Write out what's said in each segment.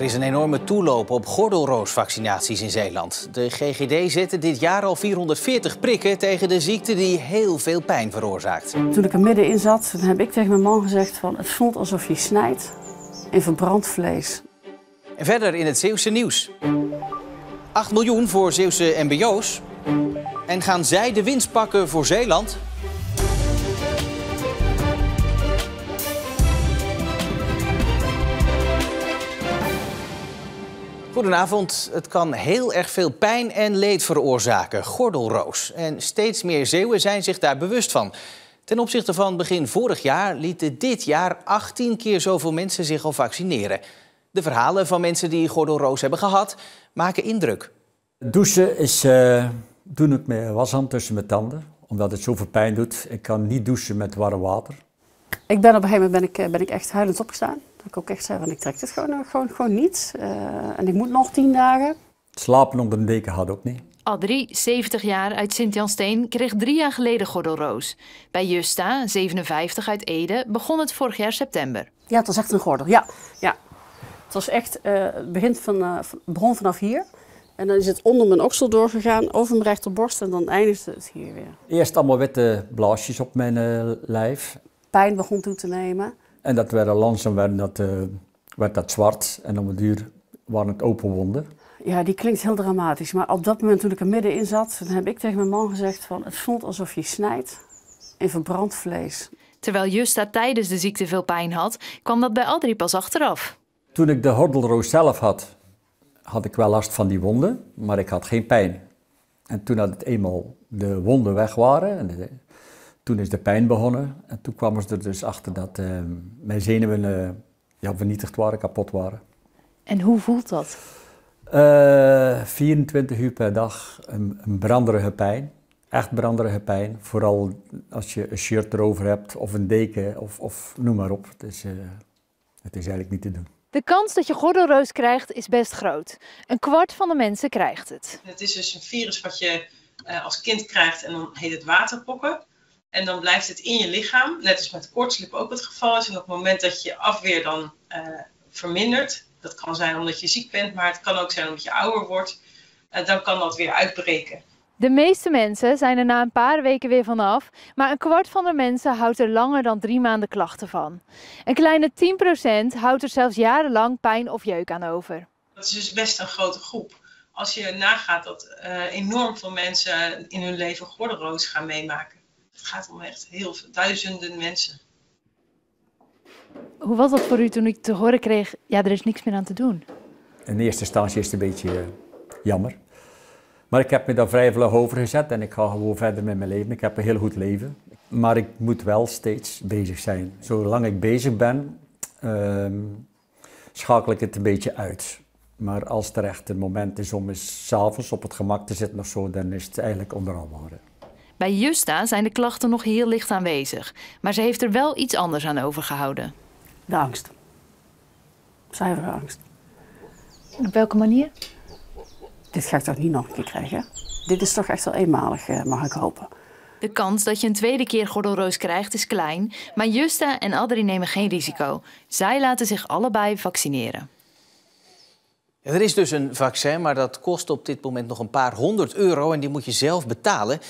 Er is een enorme toeloop op gordelroosvaccinaties in Zeeland. De GGD zette dit jaar al 440 prikken tegen de ziekte die heel veel pijn veroorzaakt. Toen ik er middenin zat, heb ik tegen mijn man gezegd van het voelt alsof je snijdt in verbrand vlees. En verder in het Zeeuwse nieuws. 8 miljoen voor Zeeuwse mbo's. En gaan zij de winst pakken voor Zeeland? Goedenavond. Het kan heel erg veel pijn en leed veroorzaken, gordelroos. En steeds meer Zeeuwen zijn zich daar bewust van. Ten opzichte van begin vorig jaar lieten dit jaar 18 keer zoveel mensen zich al vaccineren. De verhalen van mensen die gordelroos hebben gehad maken indruk. Douchen is, doe ik met washand tussen mijn tanden, omdat het zoveel pijn doet. Ik kan niet douchen met warm water. Ik ben op een gegeven moment ben ik echt huilend opgestaan. Dat ik ook echt zei, van, ik trek dit gewoon niet. En ik moet nog 10 dagen. Slapen onder een deken had ook niet. Adrie, 70 jaar uit Sint-Jansteen, kreeg 3 jaar geleden gordelroos. Bij Justa, 57 uit Ede, begon het vorig jaar september. Ja, het was echt een gordel. Ja. Het was echt, begon vanaf hier. En dan is het onder mijn oksel doorgegaan, over mijn rechterborst en dan eindigde het hier weer. Eerst allemaal witte blaasjes op mijn lijf. Pijn begon toe te nemen. En dat werd langzaam werd dat zwart en op een duur waren het open wonden. Ja, die klinkt heel dramatisch. Maar op dat moment toen ik er middenin zat, dan heb ik tegen mijn man gezegd van het voelt alsof je snijdt in verbrand vlees. Terwijl Justa tijdens de ziekte veel pijn had, kwam dat bij Adrie pas achteraf. Toen ik de gordelroos zelf had, had ik wel last van die wonden, maar ik had geen pijn. En toen het eenmaal de wonden weg waren, toen is de pijn begonnen. En toen kwamen ze er dus achter dat mijn zenuwen vernietigd waren, kapot waren. En hoe voelt dat? 24 uur per dag een branderige pijn. Echt branderige pijn. Vooral als je een shirt erover hebt of een deken of noem maar op. Het is eigenlijk niet te doen. De kans dat je gordelroos krijgt is best groot. 1/4 van de mensen krijgt het. Het is dus een virus wat je als kind krijgt en dan heet het waterpokken. En dan blijft het in je lichaam. Net als met koortslip ook het geval is. En op het moment dat je afweer dan vermindert, dat kan zijn omdat je ziek bent, maar het kan ook zijn omdat je ouder wordt, dan kan dat weer uitbreken. De meeste mensen zijn er na een paar weken weer vanaf, maar 1/4 van de mensen houdt er langer dan 3 maanden klachten van. Een kleine 10% houdt er zelfs jarenlang pijn of jeuk aan over. Dat is dus best een grote groep. Als je nagaat dat enorm veel mensen in hun leven gordelroos gaan meemaken. Het gaat om echt heel veel, duizenden mensen. Hoe was dat voor u toen u te horen kreeg, ja, er is niks meer aan te doen? In eerste instantie is het een beetje jammer. Maar ik heb me daar vrij vlug over gezet en ik ga gewoon verder met mijn leven. Ik heb een heel goed leven. Maar ik moet wel steeds bezig zijn. Zolang ik bezig ben, schakel ik het een beetje uit. Maar als er echt een moment is om eens 's avonds op het gemak te zitten of zo, dan is het eigenlijk onbehaalbaar. Bij Justa zijn de klachten nog heel licht aanwezig. Maar ze heeft er wel iets anders aan overgehouden. De angst. Zuivere angst. Op welke manier? Dit ga ik toch niet nog een keer krijgen? Dit is toch echt wel eenmalig, mag ik hopen. De kans dat je een tweede keer gordelroos krijgt is klein. Maar Justa en Adrie nemen geen risico. Zij laten zich allebei vaccineren. Er is dus een vaccin, maar dat kost op dit moment nog een paar €100 en die moet je zelf betalen.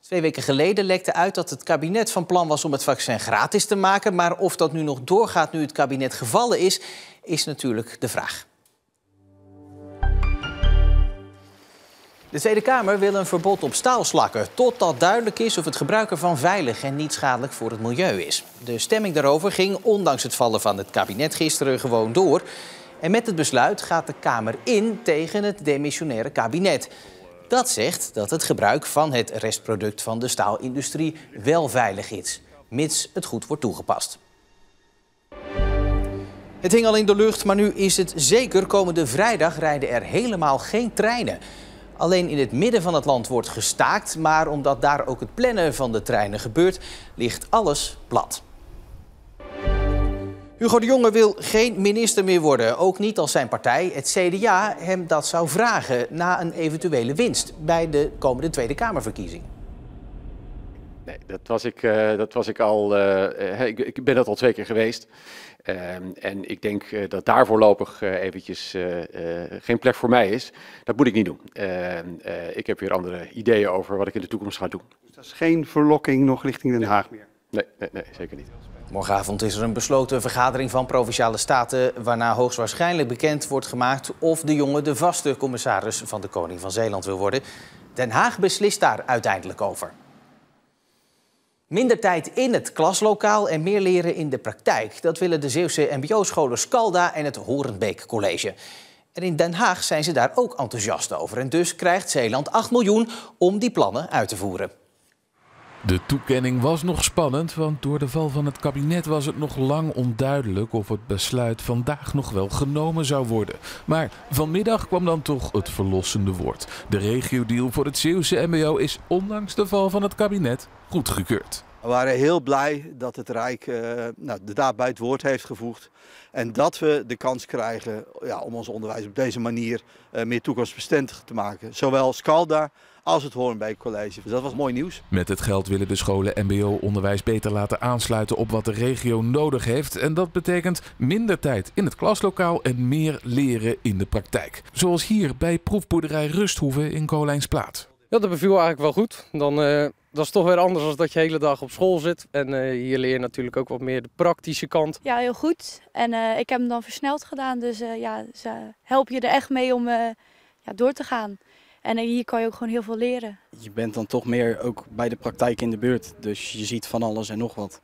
2 weken geleden lekte uit dat het kabinet van plan was om het vaccin gratis te maken. Maar of dat nu nog doorgaat nu het kabinet gevallen is natuurlijk de vraag. De Tweede Kamer wil een verbod op staalslakken, totdat duidelijk is of het gebruik ervan veilig en niet schadelijk voor het milieu is. De stemming daarover ging ondanks het vallen van het kabinet gisteren gewoon door. En met het besluit gaat de Kamer in tegen het demissionaire kabinet. Dat zegt dat het gebruik van het restproduct van de staalindustrie wel veilig is, mits het goed wordt toegepast. Het hing al in de lucht, maar nu is het zeker. Komende vrijdag rijden er helemaal geen treinen. Alleen in het midden van het land wordt gestaakt, maar omdat daar ook het plannen van de treinen gebeurt, ligt alles plat. Hugo de Jonge wil geen minister meer worden, ook niet als zijn partij, het CDA, hem dat zou vragen na een eventuele winst bij de komende Tweede Kamerverkiezingen. Nee, dat was ik al. Ik ben dat al 2 keer geweest. En ik denk dat daar voorlopig eventjes geen plek voor mij is. Dat moet ik niet doen. Ik heb weer andere ideeën over wat ik in de toekomst ga doen. Dus dat is geen verlokking nog richting Den Haag meer? Nee, zeker niet. Morgenavond is er een besloten vergadering van Provinciale Staten, waarna hoogstwaarschijnlijk bekend wordt gemaakt of de jongen de vaste commissaris van de Koning van Zeeland wil worden. Den Haag beslist daar uiteindelijk over. Minder tijd in het klaslokaal en meer leren in de praktijk. Dat willen de Zeeuwse mbo-scholen Scalda en het Horenbeek College. En in Den Haag zijn ze daar ook enthousiast over. En dus krijgt Zeeland 8 miljoen om die plannen uit te voeren. De toekenning was nog spannend, want door de val van het kabinet was het nog lang onduidelijk of het besluit vandaag nog wel genomen zou worden. Maar vanmiddag kwam dan toch het verlossende woord. De regiodeal voor het Zeeuwse mbo is ondanks de val van het kabinet goedgekeurd. We waren heel blij dat het Rijk de daad bij het woord heeft gevoegd. En dat we de kans krijgen om ons onderwijs op deze manier meer toekomstbestendig te maken. Zowel Scalda als het Horenbeek College. Dus dat was mooi nieuws. Met het geld willen de scholen mbo-onderwijs beter laten aansluiten op wat de regio nodig heeft. En dat betekent minder tijd in het klaslokaal en meer leren in de praktijk. Zoals hier bij proefboerderij Rusthoeve in Kolijnsplaat. Ja, dat beviel eigenlijk wel goed. Dat is toch weer anders dan dat je de hele dag op school zit. En hier leer je natuurlijk ook wat meer de praktische kant. Ja, heel goed. En ik heb hem dan versneld gedaan. Dus ze helpen je er echt mee om door te gaan. En hier kan je ook gewoon heel veel leren. Je bent dan toch meer ook bij de praktijk in de buurt. Dus je ziet van alles en nog wat.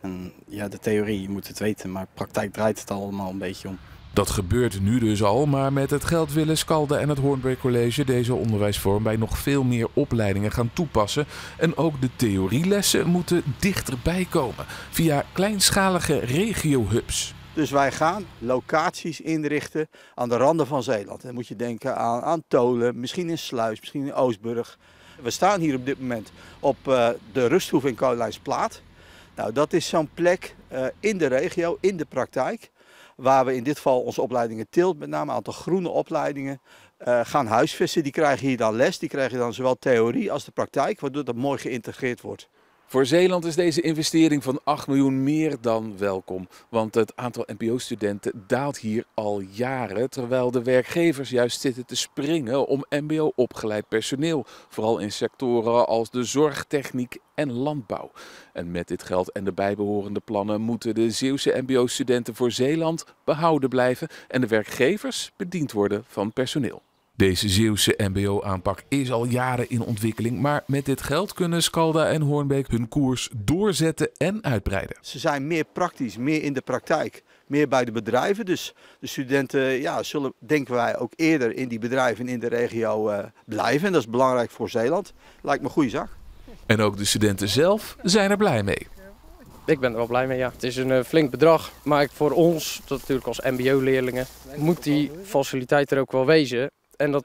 En ja, de theorie, je moet het weten. Maar praktijk draait het allemaal een beetje om. Dat gebeurt nu dus al, maar met het geld willen Scalda en het Horenbeek College deze onderwijsvorm bij nog veel meer opleidingen gaan toepassen. En ook de theorielessen moeten dichterbij komen via kleinschalige regio-hubs. Dus wij gaan locaties inrichten aan de randen van Zeeland. Dan moet je denken aan Tolen, misschien in Sluis, misschien in Oostburg. We staan hier op dit moment op de Rusthoeve in Kolijnsplaat. Nou, dat is zo'n plek in de regio, in de praktijk, waar we in dit geval onze opleidingen teelt, met name een aantal groene opleidingen, gaan huisvesten. Die krijgen hier dan les, die krijgen dan zowel theorie als de praktijk, waardoor dat mooi geïntegreerd wordt. Voor Zeeland is deze investering van 8 miljoen meer dan welkom. Want het aantal mbo-studenten daalt hier al jaren, terwijl de werkgevers juist zitten te springen om mbo-opgeleid personeel. Vooral in sectoren als de zorg, techniek en landbouw. En met dit geld en de bijbehorende plannen moeten de Zeeuwse mbo-studenten voor Zeeland behouden blijven en de werkgevers bediend worden van personeel. Deze Zeeuwse mbo-aanpak is al jaren in ontwikkeling, maar met dit geld kunnen Scalda en Horenbeek hun koers doorzetten en uitbreiden. Ze zijn meer praktisch, meer in de praktijk, meer bij de bedrijven. Dus de studenten zullen, denken wij, ook eerder in die bedrijven in de regio blijven. En dat is belangrijk voor Zeeland. Lijkt me een goede zaak. En ook de studenten zelf zijn er blij mee. Ik ben er wel blij mee, ja. Het is een flink bedrag, maar voor ons, dat natuurlijk als mbo-leerlingen, moet die faciliteit er ook wel wezen. En dat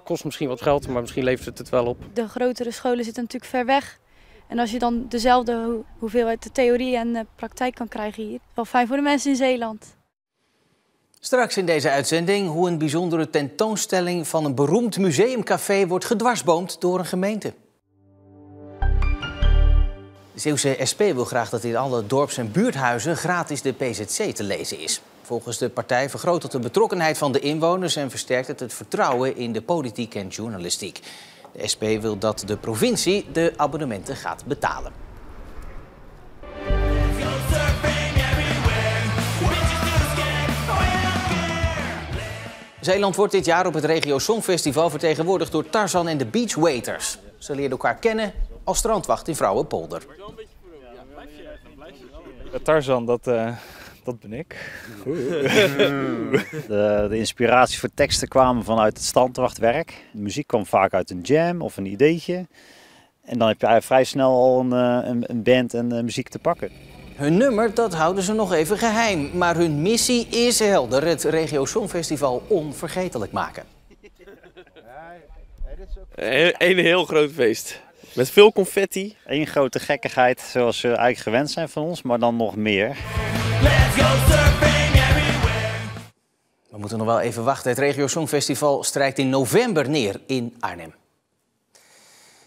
kost misschien wat geld, maar misschien levert het wel op. De grotere scholen zitten natuurlijk ver weg. En als je dan dezelfde hoeveelheid de theorie en de praktijk kan krijgen hier, wel fijn voor de mensen in Zeeland. Straks in deze uitzending hoe een bijzondere tentoonstelling van een beroemd museumcafé wordt gedwarsboomd door een gemeente. De Zeeuwse SP wil graag dat in alle dorps- en buurthuizen gratis de PZC te lezen is. Volgens de partij vergroot het de betrokkenheid van de inwoners en versterkt het vertrouwen in de politiek en journalistiek. De SP wil dat de provincie de abonnementen gaat betalen. Zeeland wordt dit jaar op het Regio Songfestival vertegenwoordigd door Tarzan en de Beachwaiters. Ze leerden elkaar kennen als strandwacht in Vrouwenpolder. Tarzan, dat ben ik. De inspiratie voor teksten kwamen vanuit het strandwachtwerk. De muziek kwam vaak uit een jam of een ideetje. En dan heb je vrij snel al een band en muziek te pakken. Hun nummer, dat houden ze nog even geheim. Maar hun missie is helder: het Regio Songfestival onvergetelijk maken. Een heel groot feest. Met veel confetti. Eén grote gekkigheid zoals ze eigenlijk gewend zijn van ons, maar dan nog meer. We moeten nog wel even wachten. Het Regio Songfestival strijkt in november neer in Arnhem.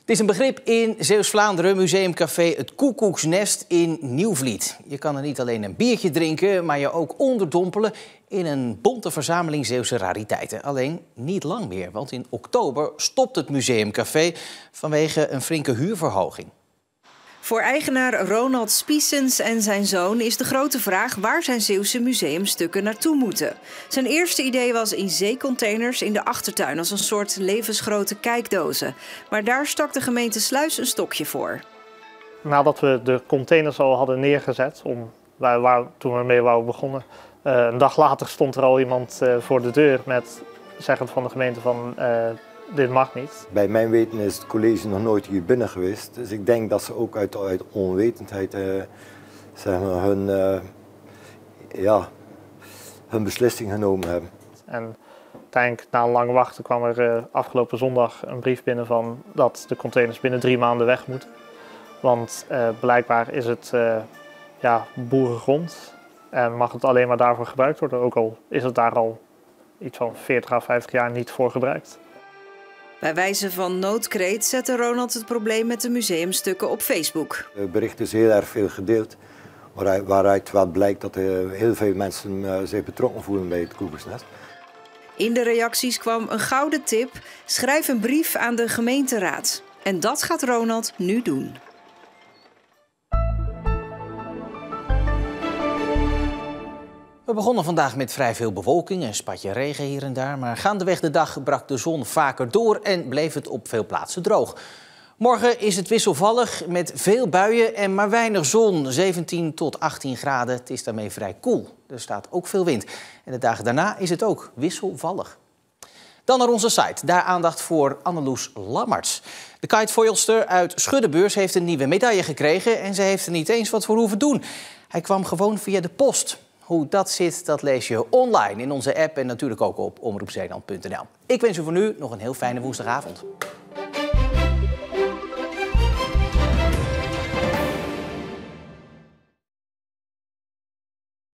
Het is een begrip in Zeeuws-Vlaanderen, museumcafé Het Koekoeksnest in Nieuwvliet. Je kan er niet alleen een biertje drinken, maar je ook onderdompelen in een bonte verzameling Zeeuwse rariteiten. Alleen niet lang meer, want in oktober stopt het museumcafé vanwege een flinke huurverhoging. Voor eigenaar Ronald Spiessens en zijn zoon is de grote vraag waar zijn Zeeuwse museumstukken naartoe moeten. Zijn eerste idee was in zeecontainers in de achtertuin als een soort levensgrote kijkdozen. Maar daar stak de gemeente Sluis een stokje voor. Nadat we de containers al hadden neergezet, toen we ermee wouden begonnen, een dag later stond er al iemand voor de deur met zeggend van de gemeente van dit mag niet. Bij mijn weten is het college nog nooit hier binnen geweest. Dus ik denk dat ze ook uit onwetendheid zeg maar, hun beslissing genomen hebben. En uiteindelijk na een lang wachten kwam er afgelopen zondag een brief binnen van dat de containers binnen 3 maanden weg moeten. Want blijkbaar is het boerengrond en mag het alleen maar daarvoor gebruikt worden. Ook al is het daar al iets van 40 à 50 jaar niet voor gebruikt. Bij wijze van noodkreet zette Ronald het probleem met de museumstukken op Facebook. Het bericht is heel erg veel gedeeld, waaruit wel blijkt dat heel veel mensen zich betrokken voelen bij het Koekoeksnest. In de reacties kwam een gouden tip: schrijf een brief aan de gemeenteraad. En dat gaat Ronald nu doen. We begonnen vandaag met vrij veel bewolking en spatje regen hier en daar. Maar gaandeweg de dag brak de zon vaker door en bleef het op veel plaatsen droog. Morgen is het wisselvallig met veel buien en maar weinig zon. 17 tot 18 graden. Het is daarmee vrij koel. Er staat ook veel wind. En de dagen daarna is het ook wisselvallig. Dan naar onze site. Daar aandacht voor Anneloes Lammerts. De kitefoilster uit Schuddebeurs heeft een nieuwe medaille gekregen en ze heeft er niet eens wat voor hoeven doen. Hij kwam gewoon via de post. Hoe dat zit, dat lees je online in onze app en natuurlijk ook op omroepzeeland.nl. Ik wens u voor nu nog een heel fijne woensdagavond.